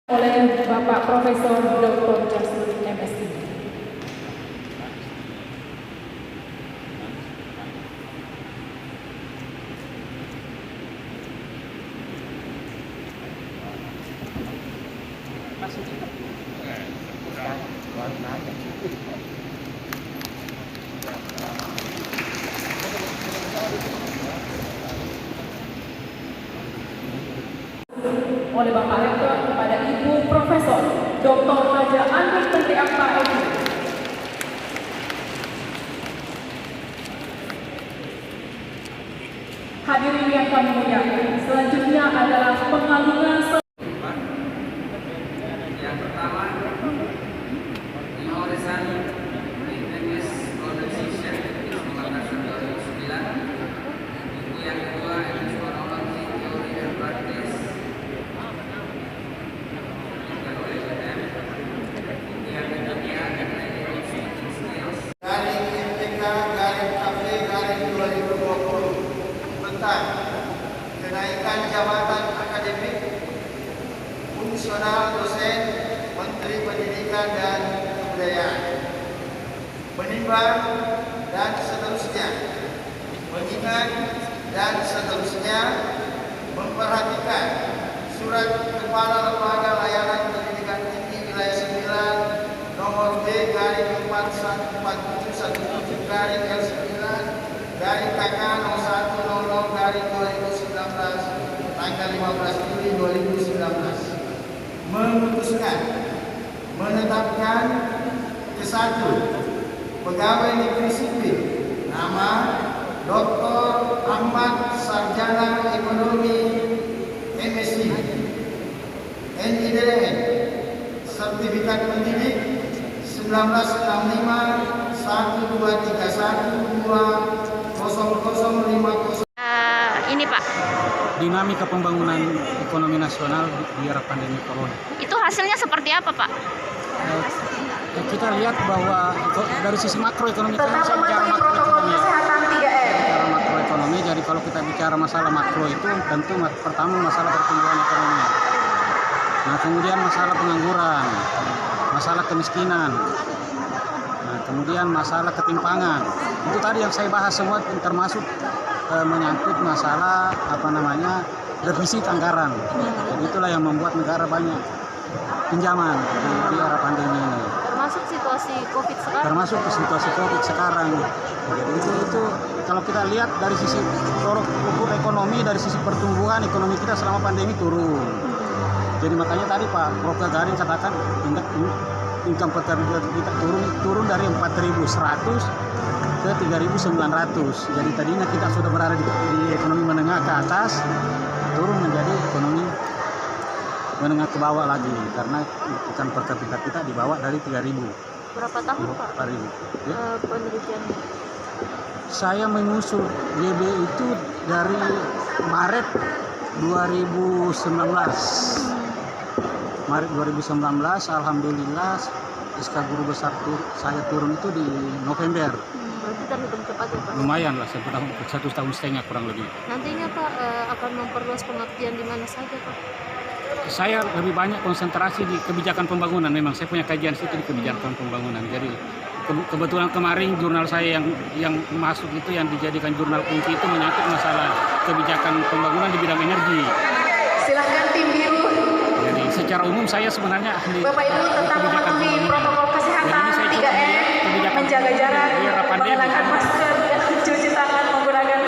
oleh Bapak Profesor Dr. Jasur MSI. Oleh Bapak Rektor kepada Ibu Profesor Dr. Haja Ani Menteri Akta Eki. Hadirin yang kami muliakan, selanjutnya adalah pengalungan yang pertama di Horizon English Organization tahun 2009. Buku yang kedua English Phonology Theory and Practice buku yang ketiga Technical Speaking Skills garing MTK garing KP garing 2020 tentang kenaikan jabatan akademik fungsional dosen Menteri Pendidikan dan Kebudayaan, menimbang dan seterusnya, mengingat dan seterusnya, memperhatikan surat Kepala Lembaga Layanan Pendidikan Tinggi Wilayah 9 nomor B garing 414717 garing L9 garing KK 0100 garing 2019 tanggal 15 Juli 2019 memutuskan menetapkan ke-1 pegawai negeri sipil nama Dr. Ahmad Sarjana Ekonomi MSI NIDN sertifikat pendidik 1965 1231200050. Ini Pak, Dinamika pembangunan ekonomi nasional di era pandemi corona. itu hasilnya seperti apa Pak? Kita lihat bahwa dari sisi makroekonomi, saya bicara makroekonomi ya. Bicara makroekonomi, jadi kalau kita bicara masalah makro itu tentu pertama masalah pertumbuhan ekonomi. Nah, kemudian masalah pengangguran, masalah kemiskinan. Nah, kemudian masalah ketimpangan. Itu tadi yang saya bahas semua termasuk menyangkut masalah defisit anggaran. Jadi itulah yang membuat negara banyak pinjaman di era pandemi ini. Termasuk situasi COVID sekarang. Termasuk situasi COVID sekarang. Jadi itu kalau kita lihat dari sisi ukur ekonomi, dari sisi pertumbuhan ekonomi kita selama pandemi turun. Jadi makanya tadi Pak Prof. Garin katakan income per capita kita turun dari 4.100 ke 3.900. Jadi tadinya kita sudah berada di ekonomi menengah ke atas, turun menjadi ekonomi menengah ke bawah lagi karena income per kapita kita dibawa dari 3.000. Berapa tahun Pak 4.000. Ya. Penelitiannya? Saya mengusul YB itu dari Maret 2019. Maret 2019, alhamdulillah SK Guru Besar saya turun itu di November. Berarti terhitung cepat ya Pak? Lumayan lah, satu tahun setengah kurang lebih. Nantinya Pak akan memperluas pengabdian di mana saja Pak? Saya lebih banyak konsentrasi di kebijakan pembangunan. Memang saya punya kajian situ di kebijakan pembangunan. Jadi kebetulan kemarin jurnal saya yang masuk itu yang dijadikan jurnal kunci itu menyangkut masalah kebijakan pembangunan di bidang energi. Silahkan tim biru. Jadi secara umum saya sebenarnya ahli Bapak Ibu tetap kebijakan